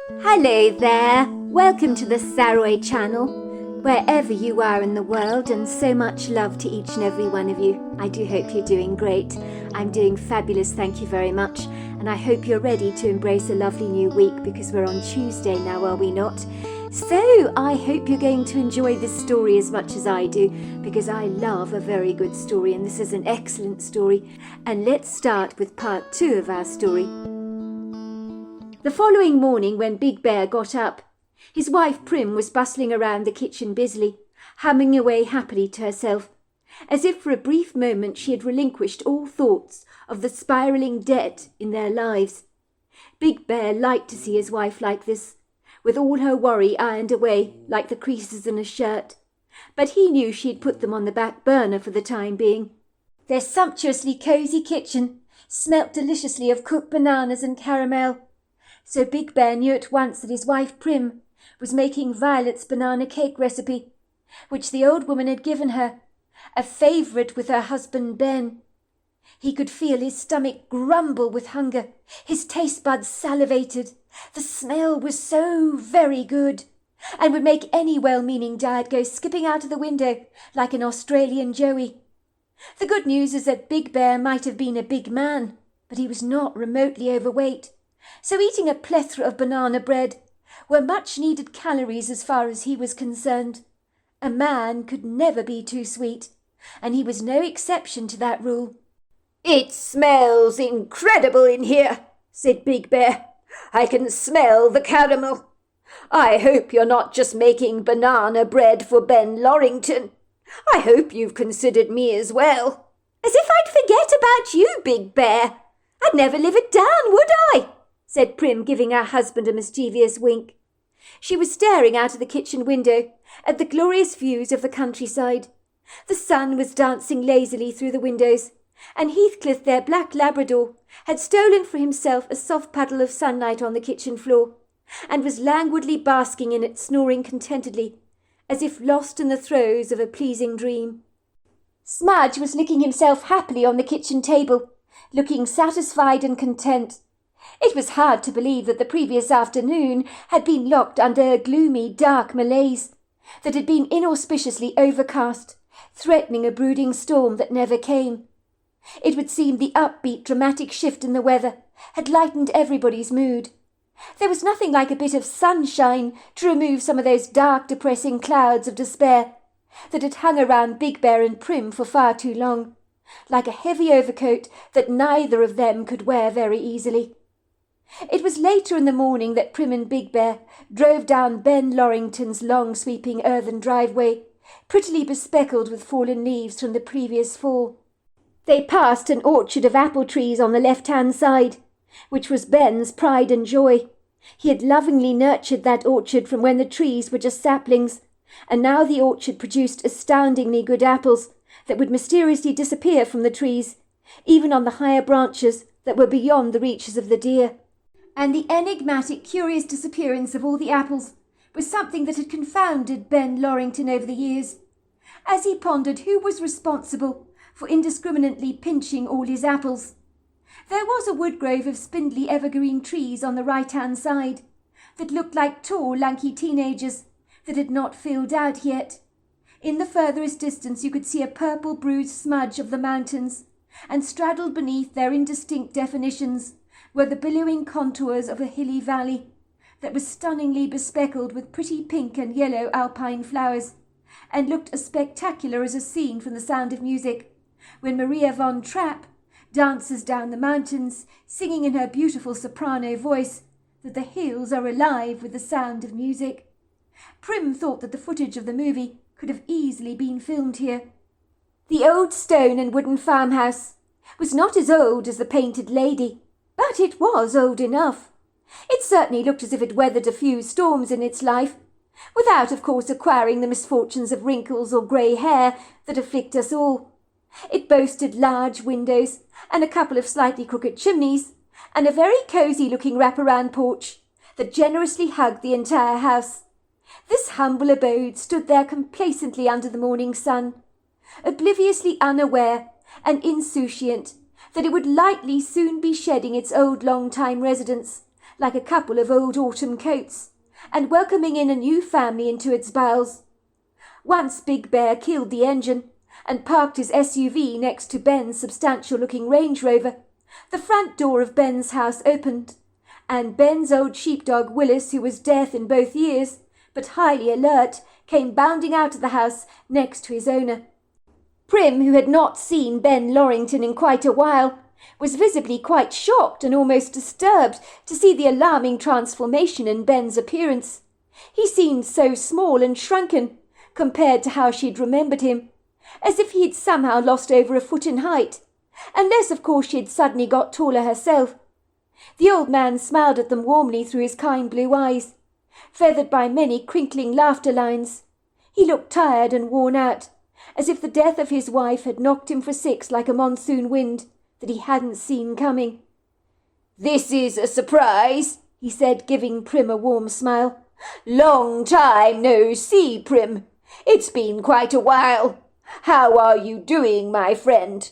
Hello there, welcome to the Saroy channel, wherever you are in the world, and so much love to each and every one of you. I do hope you're doing great. I'm doing fabulous, thank you very much, and I hope you're ready to embrace a lovely new week because we're on Tuesday now, are we not? So I hope you're going to enjoy this story as much as I do, because I love a very good story, and this is an excellent story. And let's start with part 2 of our story. The following morning, when Big Bear got up, his wife Prim was bustling around the kitchen busily, humming away happily to herself, as if for a brief moment she had relinquished all thoughts of the spiralling debt in their lives. Big Bear liked to see his wife like this, with all her worry ironed away like the creases in a shirt, but he knew she had put them on the back burner for the time being. Their sumptuously cosy kitchen smelt deliciously of cooked bananas and caramel, so Big Bear knew at once that his wife Prim was making Violet's banana cake recipe, which the old woman had given her, a favourite with her husband Ben. He could feel his stomach grumble with hunger, his taste buds salivated. The smell was so very good, and would make any well-meaning diet go skipping out of the window like an Australian joey. The good news is that Big Bear might have been a big man, but he was not remotely overweight. So eating a plethora of banana bread were much-needed calories as far as he was concerned. A man could never be too sweet, and he was no exception to that rule. "It smells incredible in here," said Big Bear. "I can smell the caramel. I hope you're not just making banana bread for Ben Lorrington. I hope you've considered me as well." "As if I'd forget about you, Big Bear. I'd never live it down, would I?" said Prim, giving her husband a mischievous wink. She was staring out of the kitchen window at the glorious views of the countryside. The sun was dancing lazily through the windows, and Heathcliff, their black Labrador, had stolen for himself a soft puddle of sunlight on the kitchen floor, and was languidly basking in it, snoring contentedly, as if lost in the throes of a pleasing dream. Smudge was licking himself happily on the kitchen table, looking satisfied and content. It was hard to believe that the previous afternoon had been locked under a gloomy, dark malaise, that had been inauspiciously overcast, threatening a brooding storm that never came. It would seem the upbeat, dramatic shift in the weather had lightened everybody's mood. There was nothing like a bit of sunshine to remove some of those dark, depressing clouds of despair that had hung around Big Bear and Prim for far too long, like a heavy overcoat that neither of them could wear very easily. It was later in the morning that Prim and Big Bear drove down Ben Lorrington's long sweeping earthen driveway, prettily bespeckled with fallen leaves from the previous fall. They passed an orchard of apple trees on the left-hand side, which was Ben's pride and joy. He had lovingly nurtured that orchard from when the trees were just saplings, and now the orchard produced astoundingly good apples that would mysteriously disappear from the trees, even on the higher branches that were beyond the reaches of the deer. And the enigmatic, curious disappearance of all the apples was something that had confounded Ben Lorrington over the years, as he pondered who was responsible for indiscriminately pinching all his apples. There was a woodgrove of spindly evergreen trees on the right-hand side that looked like tall, lanky teenagers that had not filled out yet. In the furthest distance you could see a purple bruised smudge of the mountains, and straddled beneath their indistinct definitions were the billowing contours of a hilly valley that was stunningly bespeckled with pretty pink and yellow alpine flowers, and looked as spectacular as a scene from The Sound of Music, when Maria von Trapp dances down the mountains, singing in her beautiful soprano voice that the hills are alive with the sound of music. Prim thought that the footage of the movie could have easily been filmed here. The old stone and wooden farmhouse was not as old as the Painted Lady, but it was old enough. It certainly looked as if it weathered a few storms in its life, without, of course, acquiring the misfortunes of wrinkles or grey hair that afflict us all. It boasted large windows and a couple of slightly crooked chimneys, and a very cosy-looking wraparound porch that generously hugged the entire house. This humble abode stood there complacently under the morning sun, obliviously unaware and insouciant that it would likely soon be shedding its old long-time residence, like a couple of old autumn coats, and welcoming in a new family into its bowels. Once Big Bear killed the engine and parked his SUV next to Ben's substantial-looking Range Rover. The front door of Ben's house opened, and Ben's old sheepdog Willis, who was deaf in both ears, but highly alert, came bounding out of the house next to his owner. Prim, who had not seen Ben Lorrington in quite a while, was visibly quite shocked and almost disturbed to see the alarming transformation in Ben's appearance. He seemed so small and shrunken, compared to how she'd remembered him, as if he'd somehow lost over a foot in height, unless of course she'd suddenly got taller herself. The old man smiled at them warmly through his kind blue eyes, feathered by many crinkling laughter lines. He looked tired and worn out, as if the death of his wife had knocked him for six like a monsoon wind that he hadn't seen coming. "This is a surprise," he said, giving Prim a warm smile. "Long time no see, Prim. It's been quite a while. How are you doing, my friend?"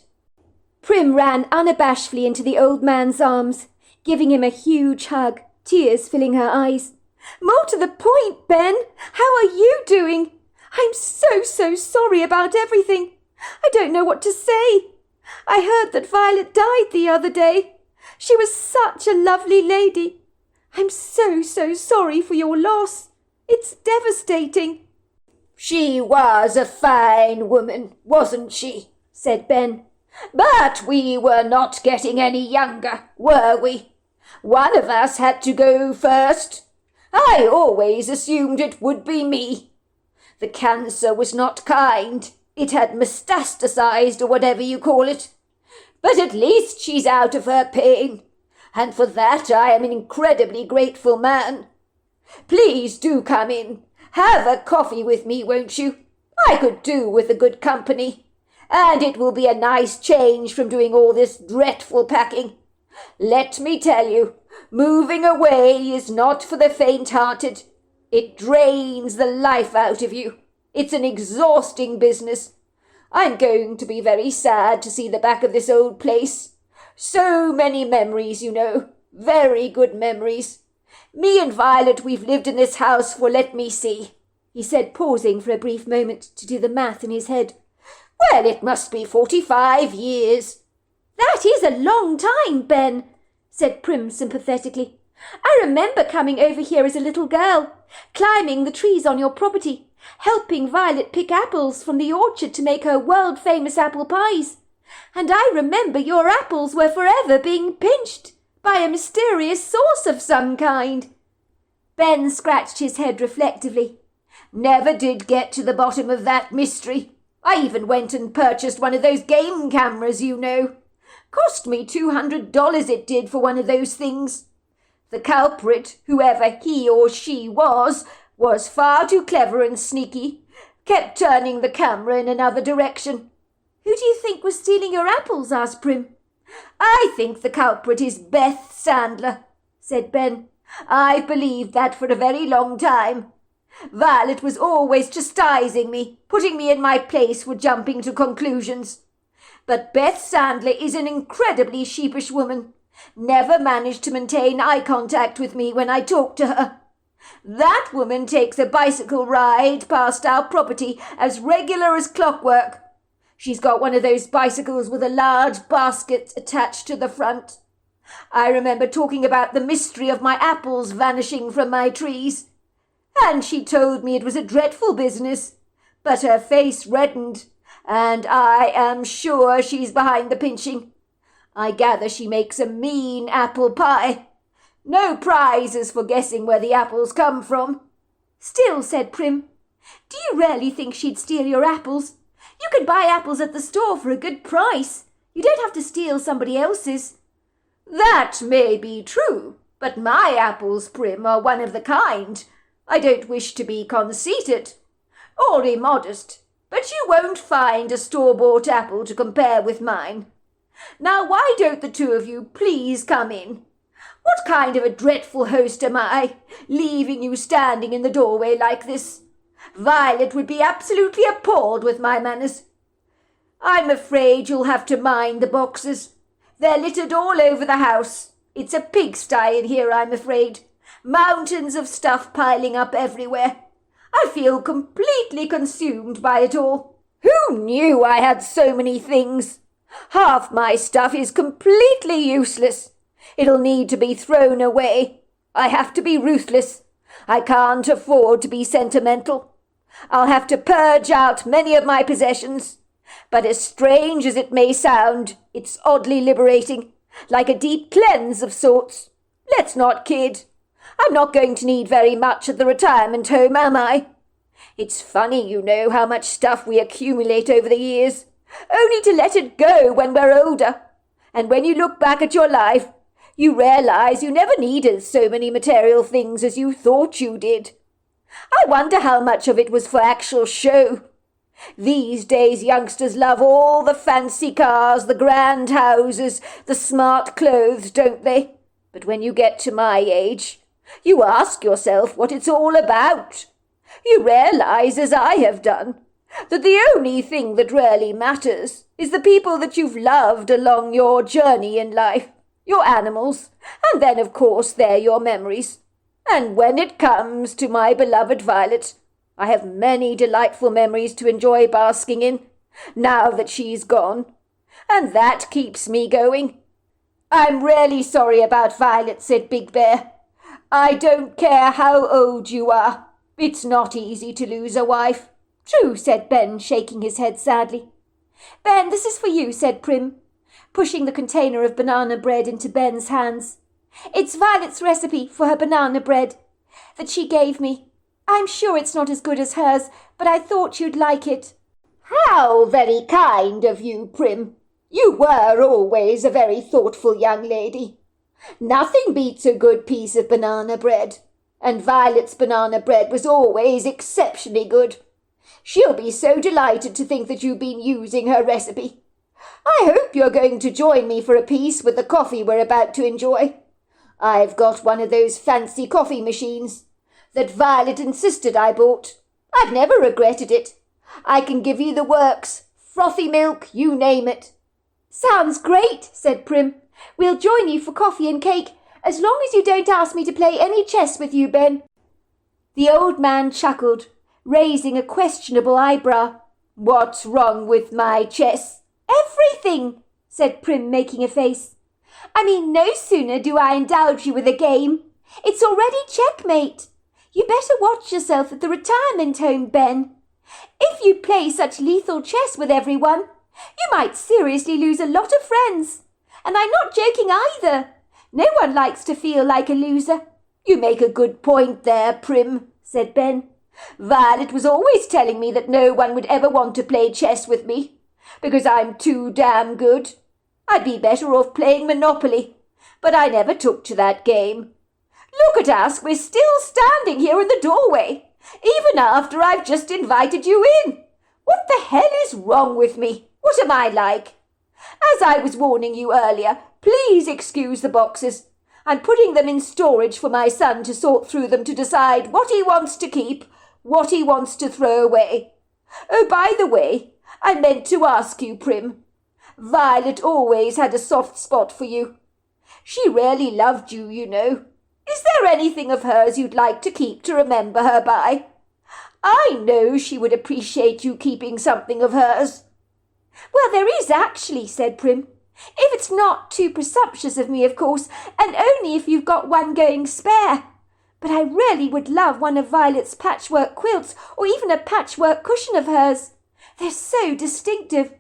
Prim ran unabashedly into the old man's arms, giving him a huge hug, tears filling her eyes. "More to the point, Ben, how are you doing? I'm so sorry about everything. I don't know what to say. I heard that Violet died the other day. She was such a lovely lady. I'm so sorry for your loss. It's devastating." "She was a fine woman, wasn't she?" said Ben. "But we were not getting any younger, were we? One of us had to go first. I always assumed it would be me. The cancer was not kind. It had metastasized, or whatever you call it. But at least she's out of her pain, and for that I am an incredibly grateful man. Please do come in. Have a coffee with me, won't you? I could do with a good company, and it will be a nice change from doing all this dreadful packing. Let me tell you, moving away is not for the faint-hearted. It drains the life out of you. It's an exhausting business. I'm going to be very sad to see the back of this old place. So many memories, you know. Very good memories. Me and Violet, we've lived in this house for, let me see," he said, pausing for a brief moment to do the math in his head. "Well, it must be 45 years. "That is a long time, Ben," said Prim sympathetically. "I remember coming over here as a little girl, climbing the trees on your property, helping Violet pick apples from the orchard to make her world-famous apple pies. And I remember your apples were forever being pinched by a mysterious source of some kind." Ben scratched his head reflectively. "Never did get to the bottom of that mystery. I even went and purchased one of those game cameras, you know. Cost me $200 it did for one of those things. The culprit, whoever he or she was far too clever and sneaky, kept turning the camera in another direction." "Who do you think was stealing your apples?" asked Prim. "I think the culprit is Beth Sandler," said Ben. "I've believed that for a very long time. Violet was always chastising me, putting me in my place for jumping to conclusions. But Beth Sandler is an incredibly sheepish woman. Never managed to maintain eye contact with me when I talk to her. That woman takes a bicycle ride past our property as regular as clockwork. She's got one of those bicycles with a large basket attached to the front. I remember talking about the mystery of my apples vanishing from my trees, and she told me it was a dreadful business, but her face reddened, and I am sure she's behind the pinching. I gather she makes a mean apple pie. No prizes for guessing where the apples come from." "Still," said Prim, "do you really think she'd steal your apples? You can buy apples at the store for a good price. You don't have to steal somebody else's." "That may be true, but my apples, Prim, are one of the kind. I don't wish to be conceited or immodest, but you won't find a store-bought apple to compare with mine. Now, why don't the two of you please come in? What kind of a dreadful host am I, leaving you standing in the doorway like this? Violet would be absolutely appalled with my manners. I'm afraid you'll have to mind the boxes. They're littered all over the house, It's a pigsty in here, I'm afraid. Mountains of stuff piling up everywhere. I feel completely consumed by it all. Who knew I had so many things? Half my stuff is completely useless. It'll need to be thrown away. I have to be ruthless. I can't afford to be sentimental. I'll have to purge out many of my possessions. But as strange as it may sound, it's oddly liberating, like a deep cleanse of sorts. Let's not kid. I'm not going to need very much at the retirement home, am I? It's funny, you know, how much stuff we accumulate over the years, only to let it go when we're older. And when you look back at your life, you realize you never needed so many material things as you thought you did. I wonder how much of it was for actual show. These days youngsters love all the fancy cars, the grand houses, the smart clothes, don't they? But when you get to my age, you ask yourself what it's all about. You realize, as I have done, that the only thing that really matters is the people that you've loved along your journey in life, your animals, and then, of course, they're your memories. And when it comes to my beloved Violet, I have many delightful memories to enjoy basking in, now that she's gone, and that keeps me going. I'm really sorry about Violet, said Big Bear. I don't care how old you are. It's not easy to lose a wife. True, said Ben, shaking his head sadly. Ben, this is for you, said Prim, pushing the container of banana bread into Ben's hands. It's Violet's recipe for her banana bread that she gave me. I'm sure it's not as good as hers, but I thought you'd like it. How very kind of you, Prim. You were always a very thoughtful young lady. Nothing beats a good piece of banana bread, and Violet's banana bread was always exceptionally good. She'll be so delighted to think that you've been using her recipe. I hope you're going to join me for a piece with the coffee we're about to enjoy. I've got one of those fancy coffee machines that Violet insisted I bought. I've never regretted it. I can give you the works, frothy milk, you name it. Sounds great, said Prim. We'll join you for coffee and cake, as long as you don't ask me to play any chess with you, Ben. The old man chuckled, raising a questionable eyebrow. What's wrong with my chess? Everything, said Prim, making a face. I mean, no sooner do I indulge you with a game. It's already checkmate. You better watch yourself at the retirement home, Ben. If you play such lethal chess with everyone, you might seriously lose a lot of friends. And I'm not joking either. No one likes to feel like a loser. You make a good point there, Prim, said Ben. Violet was always telling me that no one would ever want to play chess with me, because I'm too damn good. I'd be better off playing Monopoly, but I never took to that game. Look at us, we're still standing here in the doorway, even after I've just invited you in. What the hell is wrong with me? What am I like? As I was warning you earlier, please excuse the boxes. I'm putting them in storage for my son to sort through them to decide what he wants to keep, what he wants to throw away. Oh, by the way, I meant to ask you, Prim. Violet always had a soft spot for you. She really loved you, you know. Is there anything of hers you'd like to keep to remember her by? I know she would appreciate you keeping something of hers. Well, there is actually, said Prim. If it's not too presumptuous of me, of course, and only if you've got one going spare. But I really would love one of Violet's patchwork quilts, or even a patchwork cushion of hers. They're so distinctive.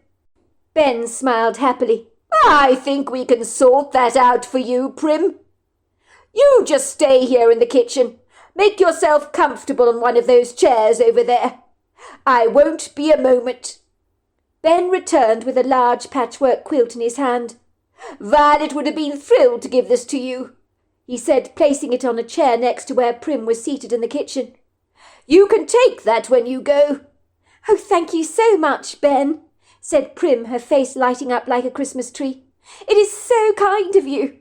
Ben smiled happily. I think we can sort that out for you, Prim. You just stay here in the kitchen. Make yourself comfortable on one of those chairs over there. I won't be a moment. Ben returned with a large patchwork quilt in his hand. Violet would have been thrilled to give this to you, he said, placing it on a chair next to where Prim was seated in the kitchen. You can take that when you go. Oh, thank you so much, Ben, said Prim, her face lighting up like a Christmas tree. It is so kind of you.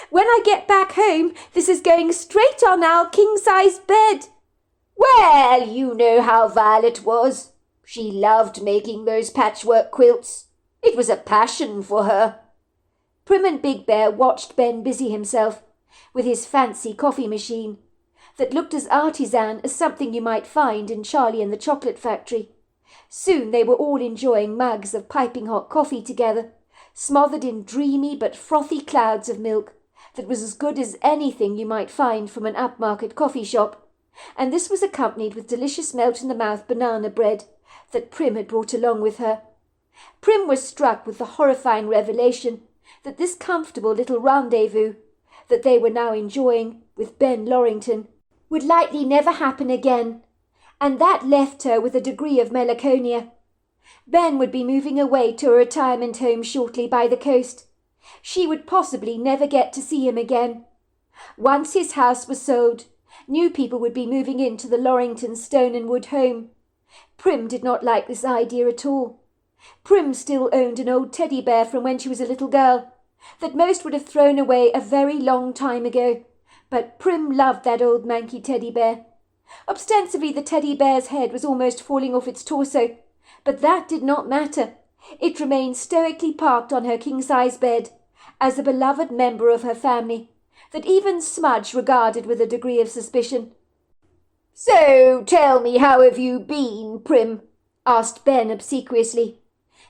When I get back home, this is going straight on our king-size bed. Well, you know how Violet was. She loved making those patchwork quilts. It was a passion for her. Prim and Big Bear watched Ben busy himself with his fancy coffee machine that looked as artisan as something you might find in Charlie and the Chocolate Factory. Soon they were all enjoying mugs of piping hot coffee together, smothered in dreamy but frothy clouds of milk that was as good as anything you might find from an upmarket coffee shop, and this was accompanied with delicious melt-in-the-mouth banana bread that Prim had brought along with her. Prim was struck with the horrifying revelation that this comfortable little rendezvous that they were now enjoying with Ben Lorrington would likely never happen again, and that left her with a degree of melancholia. Ben would be moving away to a retirement home shortly by the coast. She would possibly never get to see him again. Once his house was sold, new people would be moving into the Lorrington stone and wood home. Prim did not like this idea at all. Prim still owned an old teddy bear from when she was a little girl, that most would have thrown away a very long time ago, but Prim loved that old manky teddy bear. Ostensibly the teddy bear's head was almost falling off its torso, but that did not matter. It remained stoically parked on her king-size bed, as a beloved member of her family, that even Smudge regarded with a degree of suspicion. "So, tell me, how have you been, Prim?" asked Ben obsequiously,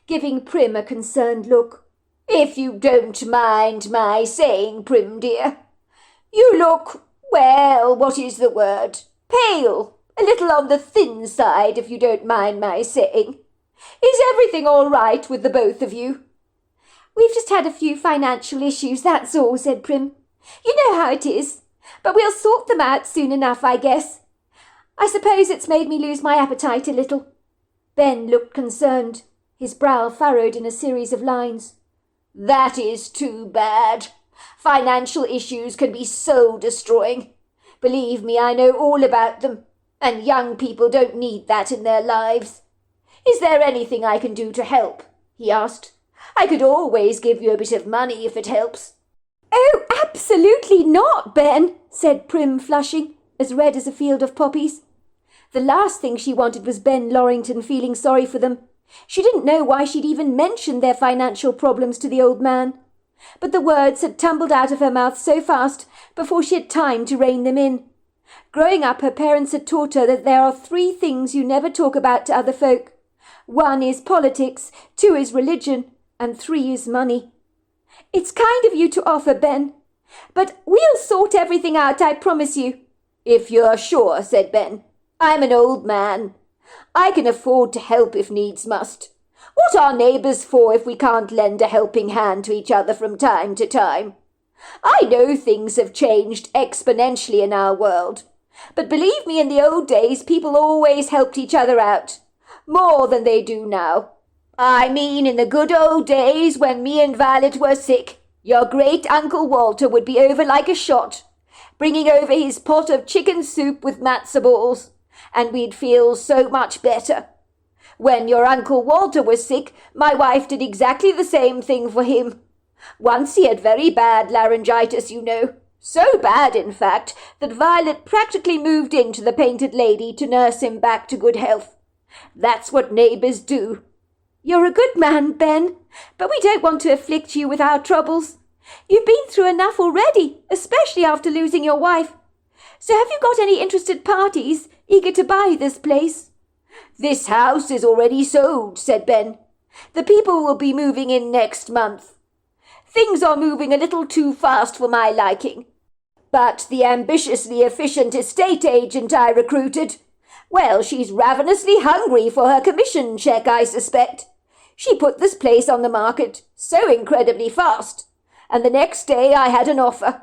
giving Prim a concerned look. "If you don't mind my saying, Prim dear, you look, well, what is the word? Pale, a little on the thin side, if you don't mind my saying. Is everything all right with the both of you?" "We've just had a few financial issues, that's all," said Prim. "You know how it is, but we'll sort them out soon enough, I guess. I suppose it's made me lose my appetite a little." Ben looked concerned, his brow furrowed in a series of lines. "That is too bad. Financial issues can be soul destroying. Believe me, I know all about them, and young people don't need that in their lives. Is there anything I can do to help?" he asked. "I could always give you a bit of money if it helps." "Oh, absolutely not, Ben," said Prim, flushing, as red as a field of poppies. The last thing she wanted was Ben Lorrington feeling sorry for them. She didn't know why she'd even mentioned their financial problems to the old man. But the words had tumbled out of her mouth so fast before she had time to rein them in. Growing up, her parents had taught her that there are 3 things you never talk about to other folk. 1 is politics, 2 is religion, and 3 is money. "It's kind of you to offer, Ben, but we'll sort everything out, I promise you." "If you're sure," said Ben. "I'm an old man. I can afford to help if needs must. What are neighbours for if we can't lend a helping hand to each other from time to time? I know things have changed exponentially in our world, but believe me, in the old days people always helped each other out, more than they do now. I mean, in the good old days when me and Violet were sick, your great-uncle Walter would be over like a shot, bringing over his pot of chicken soup with matzo balls, and we'd feel so much better. When your Uncle Walter was sick, my wife did exactly the same thing for him. Once he had very bad laryngitis, you know. So bad, in fact, that Violet practically moved into the Painted Lady to nurse him back to good health. That's what neighbours do." "You're a good man, Ben, but we don't want to afflict you with our troubles. You've been through enough already, especially after losing your wife. So have you got any interested parties eager to buy this place?" "This house is already sold," said Ben. "The people will be moving in next month. Things are moving a little too fast for my liking. But the ambitiously efficient estate agent I recruited, well, she's ravenously hungry for her commission check, I suspect. She put this place on the market so incredibly fast, and the next day I had an offer."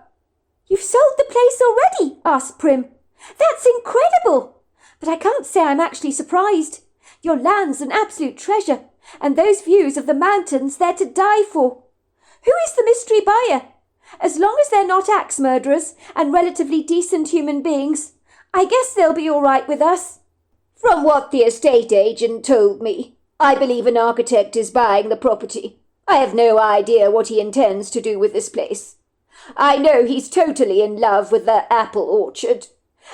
"You've sold the place already?" asked Prim. "That's incredible! But I can't say I'm actually surprised. Your land's an absolute treasure, and those views of the mountains, they're to die for. Who is the mystery buyer? As long as they're not axe murderers and relatively decent human beings, I guess they'll be all right with us." "From what the estate agent told me, I believe an architect is buying the property. I have no idea what he intends to do with this place. I know he's totally in love with the apple orchard,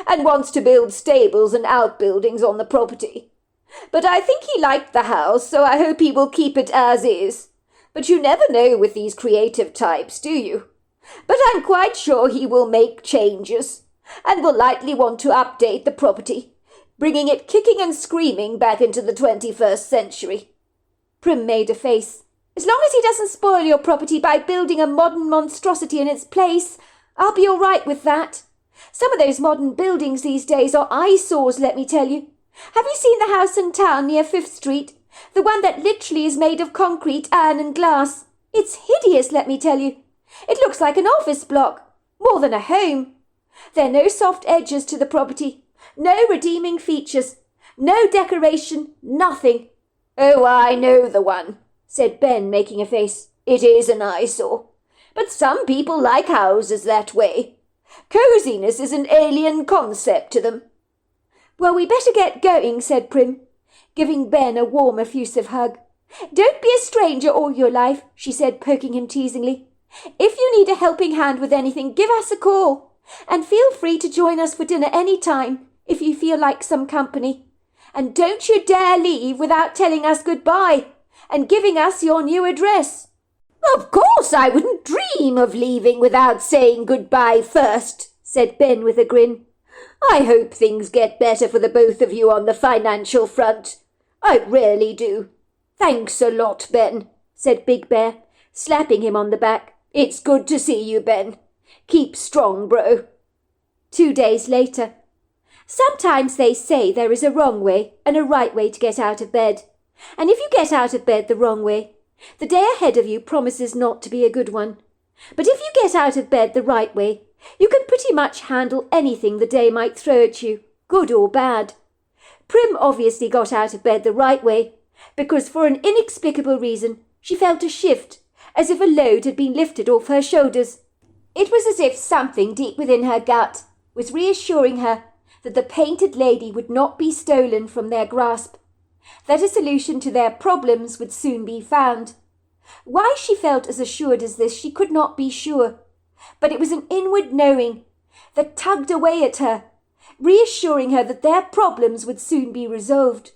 and wants to build stables and outbuildings on the property. But I think he liked the house, so I hope he will keep it as is. But you never know with these creative types, do you? But I'm quite sure he will make changes, and will likely want to update the property, bringing it kicking and screaming back into the 21st century. Prim made a face. As long as he doesn't spoil your property by building a modern monstrosity in its place, I'll be all right with that. Some of those modern buildings these days are eyesores, let me tell you. Have you seen the house in town near 5th Street? The one that literally is made of concrete, iron and glass. It's hideous, let me tell you. It looks like an office block, more than a home. There are no soft edges to the property, no redeeming features, no decoration, nothing. Oh, I know the one, said Ben, making a face. It is an eyesore. But some people like houses that way. Coziness is an alien concept to them. Well, we better get going, said Prim, giving Ben a warm, effusive hug. Don't be a stranger all your life, she said, poking him teasingly. If you need a helping hand with anything, give us a call. And feel free to join us for dinner any time, if you feel like some company. And don't you dare leave without telling us goodbye and giving us your new address. Of course I wouldn't dream of leaving without saying goodbye first, said Ben with a grin. I hope things get better for the both of you on the financial front. I really do. Thanks a lot, Ben, said Big Bear, slapping him on the back. It's good to see you, Ben. Keep strong, bro. 2 days later. Sometimes they say there is a wrong way and a right way to get out of bed. And if you get out of bed the wrong way, the day ahead of you promises not to be a good one. But if you get out of bed the right way, you can pretty much handle anything the day might throw at you, good or bad. Prim obviously got out of bed the right way, because for an inexplicable reason she felt a shift, as if a load had been lifted off her shoulders. It was as if something deep within her gut was reassuring her that the painted lady would not be stolen from their grasp, that a solution to their problems would soon be found. Why she felt as assured as this she could not be sure, but it was an inward knowing that tugged away at her, reassuring her that their problems would soon be resolved,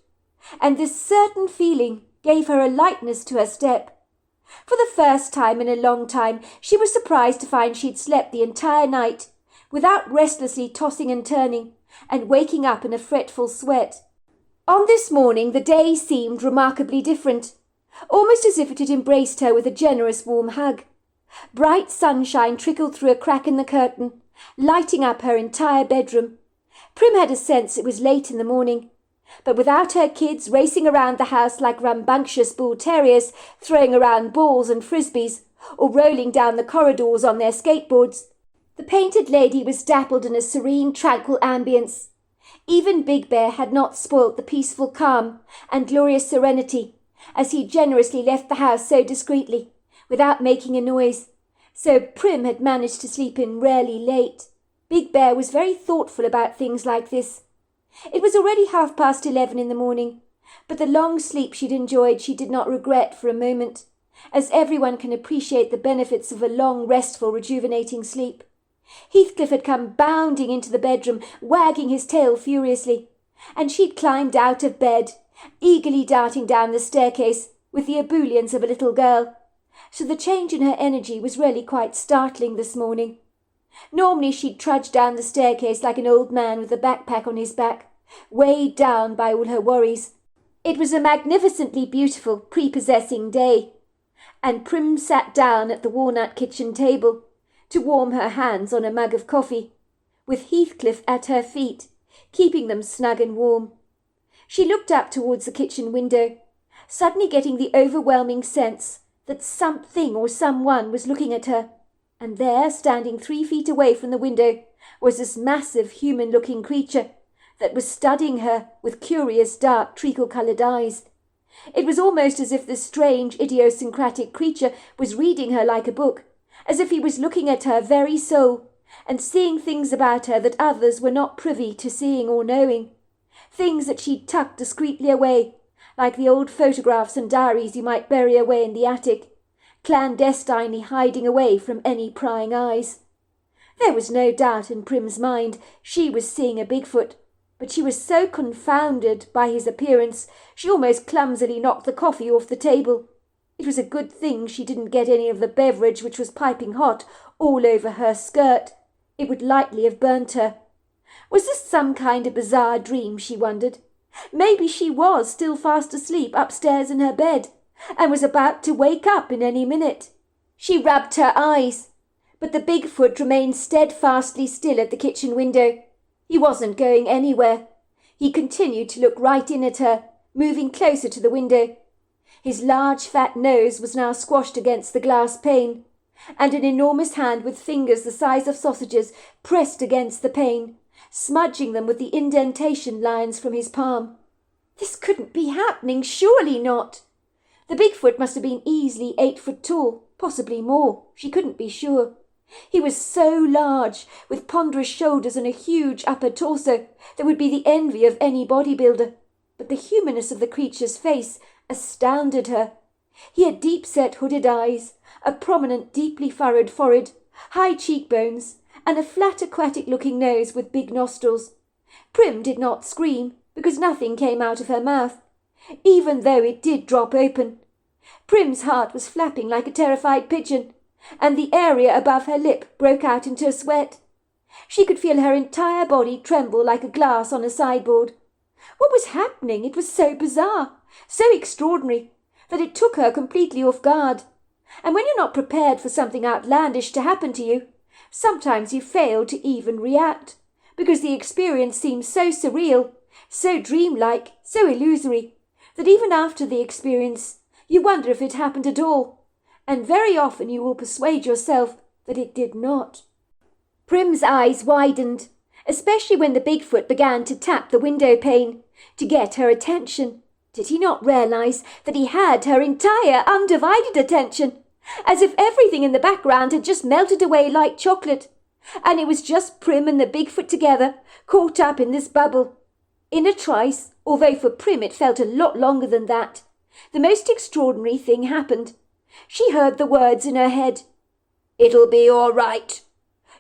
and this certain feeling gave her a lightness to her step. For the first time in a long time she was surprised to find she'd slept the entire night, without restlessly tossing and turning, and waking up in a fretful sweat. On this morning the day seemed remarkably different, almost as if it had embraced her with a generous warm hug. Bright sunshine trickled through a crack in the curtain, lighting up her entire bedroom. Prim had a sense it was late in the morning, but without her kids racing around the house like rambunctious bull terriers, throwing around balls and frisbees, or rolling down the corridors on their skateboards, the painted lady was dappled in a serene, tranquil ambience. Even Big Bear had not spoilt the peaceful calm and glorious serenity, as he generously left the house so discreetly, without making a noise, so Prim had managed to sleep in rarely late. Big Bear was very thoughtful about things like this. It was already 11:30 in the morning, but the long sleep she'd enjoyed she did not regret for a moment, as everyone can appreciate the benefits of a long, restful, rejuvenating sleep. Heathcliff had come bounding into the bedroom, wagging his tail furiously, and she'd climbed out of bed, eagerly darting down the staircase with the ebullience of a little girl. So the change in her energy was really quite startling this morning. Normally she'd trudge down the staircase like an old man with a backpack on his back, weighed down by all her worries. It was a magnificently beautiful, prepossessing day, and Prim sat down at the walnut kitchen table to warm her hands on a mug of coffee, with Heathcliff at her feet, keeping them snug and warm. She looked up towards the kitchen window, suddenly getting the overwhelming sense that something or someone was looking at her, and there, standing 3 feet away from the window, was this massive human-looking creature that was studying her with curious dark treacle-coloured eyes. It was almost as if this strange idiosyncratic creature was reading her like a book, as if he was looking at her very soul and seeing things about her that others were not privy to seeing or knowing, things that she'd tucked discreetly away, like the old photographs and diaries you might bury away in the attic, clandestinely hiding away from any prying eyes. There was no doubt in Prim's mind she was seeing a Bigfoot, but she was so confounded by his appearance she almost clumsily knocked the coffee off the table. It was a good thing she didn't get any of the beverage which was piping hot all over her skirt. It would likely have burnt her. Was this some kind of bizarre dream, she wondered? Maybe she was still fast asleep upstairs in her bed, and was about to wake up in any minute. She rubbed her eyes, but the Bigfoot remained steadfastly still at the kitchen window. He wasn't going anywhere. He continued to look right in at her, moving closer to the window. His large fat nose was now squashed against the glass pane, and an enormous hand with fingers the size of sausages pressed against the pane, smudging them with the indentation lines from his palm. This couldn't be happening, surely not. The Bigfoot must have been easily 8 foot tall, possibly more, she couldn't be sure. He was so large, with ponderous shoulders and a huge upper torso that would be the envy of any bodybuilder. But the humanness of the creature's face astounded her. He had deep-set hooded eyes, a prominent, deeply furrowed forehead, high cheekbones, and a flat aquatic-looking nose with big nostrils. Prim did not scream, because nothing came out of her mouth, even though it did drop open. Prim's heart was flapping like a terrified pigeon, and the area above her lip broke out into a sweat. She could feel her entire body tremble like a glass on a sideboard. What was happening? It was so bizarre, so extraordinary, that it took her completely off guard. And when you're not prepared for something outlandish to happen to you, sometimes you fail to even react, because the experience seems so surreal, so dreamlike, so illusory, that even after the experience you wonder if it happened at all, and very often you will persuade yourself that it did not. Prim's eyes widened, especially when the Bigfoot began to tap the window pane to get her attention. Did he not realize that he had her entire undivided attention, as if everything in the background had just melted away like chocolate, and it was just Prim and the Bigfoot together, caught up in this bubble? In a trice, although for Prim it felt a lot longer than that, the most extraordinary thing happened. She heard the words in her head. "It'll be all right.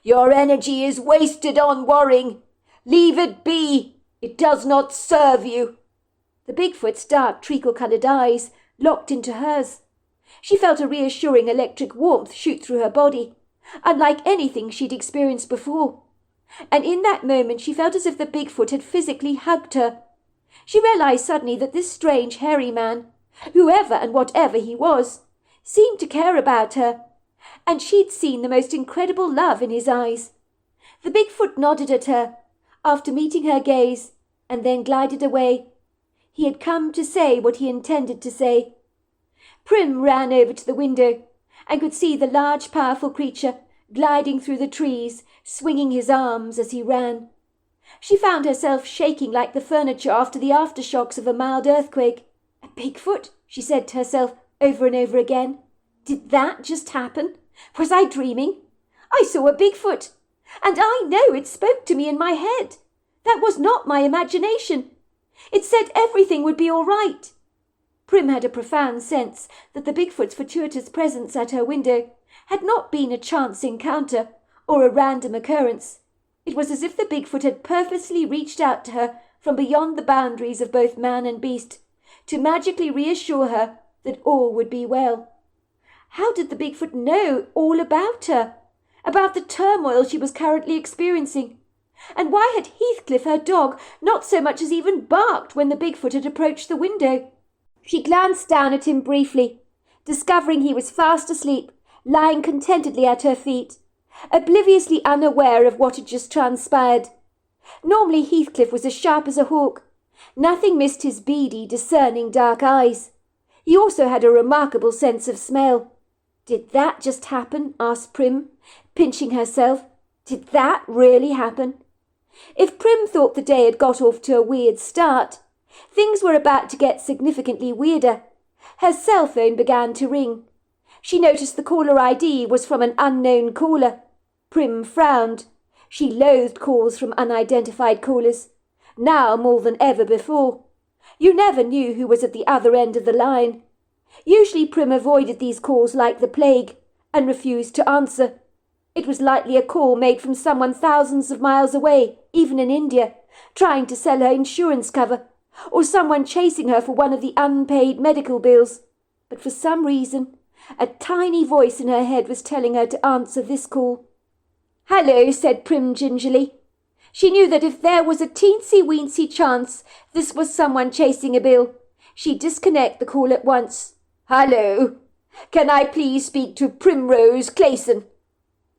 Your energy is wasted on worrying. Leave it be. It does not serve you." The Bigfoot's dark treacle-coloured eyes locked into hers. She felt a reassuring electric warmth shoot through her body, unlike anything she'd experienced before. And in that moment she felt as if the Bigfoot had physically hugged her. She realized suddenly that this strange hairy man, whoever and whatever he was, seemed to care about her, and she'd seen the most incredible love in his eyes. The Bigfoot nodded at her, after meeting her gaze, and then glided away. He had come to say what he intended to say. Prim ran over to the window, and could see the large, powerful creature gliding through the trees, swinging his arms as he ran. She found herself shaking like the furniture after the aftershocks of a mild earthquake. "A Bigfoot?" she said to herself over and over again. "Did that just happen? Was I dreaming? I saw a Bigfoot, and I know it spoke to me in my head. That was not my imagination. It said everything would be all right." Prim had a profound sense that the Bigfoot's fortuitous presence at her window had not been a chance encounter or a random occurrence. It was as if the Bigfoot had purposely reached out to her from beyond the boundaries of both man and beast, to magically reassure her that all would be well. How did the Bigfoot know all about her, about the turmoil she was currently experiencing? And why had Heathcliff, her dog, not so much as even barked when the Bigfoot had approached the window? She glanced down at him briefly, discovering he was fast asleep, lying contentedly at her feet, obliviously unaware of what had just transpired. Normally Heathcliff was as sharp as a hawk. Nothing missed his beady, discerning dark eyes. He also had a remarkable sense of smell. "Did that just happen?" asked Prim, pinching herself. "Did that really happen?" If Prim thought the day had got off to a weird start, things were about to get significantly weirder. Her cell phone began to ring. She noticed the caller ID was from an unknown caller. Prim frowned. She loathed calls from unidentified callers, now more than ever before. You never knew who was at the other end of the line. Usually Prim avoided these calls like the plague and refused to answer. It was likely a call made from someone thousands of miles away, even in India, trying to sell her insurance cover, or someone chasing her for one of the unpaid medical bills. but for some reason, a tiny voice in her head was telling her to answer this call. "Hello," said Prim gingerly. She knew that if there was a teensy-weensy chance this was someone chasing a bill, she'd disconnect the call at once. "Hello. Can I please speak to Primrose Clayson?"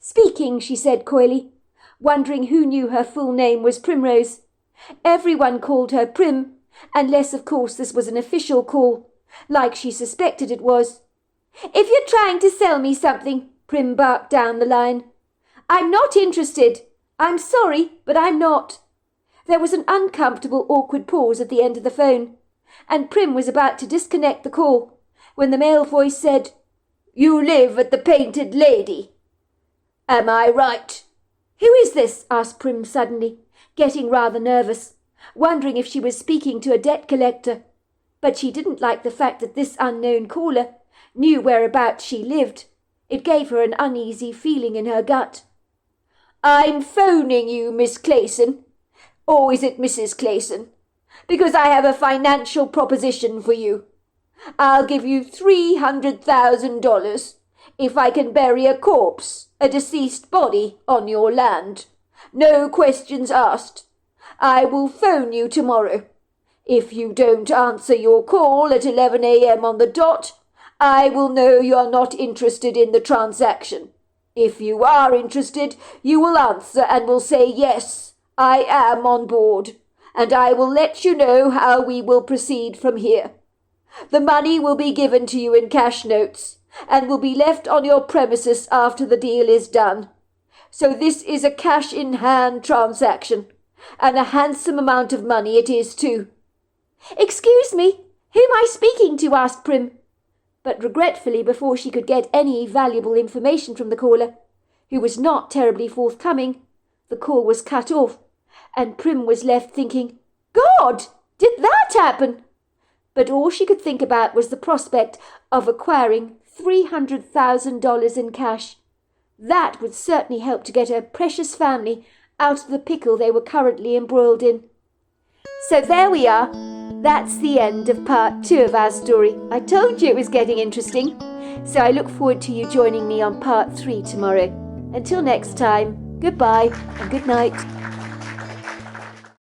"Speaking," she said coyly, wondering who knew her full name was Primrose. Everyone called her Prim, unless of course this was an official call, like she suspected it was. "If you're trying to sell me something," Prim barked down the line. "I'm not interested. I'm sorry, but I'm not." There was an uncomfortable, awkward pause at the end of the phone, and Prim was about to disconnect the call when the male voice said, "You live at the Painted Lady. Am I right?" "Who is this?" asked Prim suddenly, getting rather nervous, wondering if she was speaking to a debt collector. But she didn't like the fact that this unknown caller knew whereabouts she lived. It gave her an uneasy feeling in her gut. "I'm phoning you, Miss Clayson. Or is it Mrs. Clayson? Because I have a financial proposition for you. I'll give you $300,000 if I can bury a corpse, a deceased body, on your land. No questions asked. I will phone you tomorrow. If you don't answer your call at 11 a.m. on the dot, I will know you're not interested in the transaction. If you are interested, you will answer and will say, 'Yes, I am on board,' and I will let you know how we will proceed from here. The money will be given to you in cash notes and will be left on your premises after the deal is done. So this is a cash-in-hand transaction, and a handsome amount of money it is too." "Excuse me, who am I speaking to?" asked Prim. But regretfully, before she could get any valuable information from the caller, who was not terribly forthcoming, the call was cut off, and Prim was left thinking, "God, did that happen?" But all she could think about was the prospect of acquiring $300,000 in cash. That would certainly help to get her precious family out of the pickle they were currently embroiled in. So there we are. That's the end of part 2 of our story. I told you it was getting interesting. So I look forward to you joining me on part 3 tomorrow. Until next time, goodbye and good night.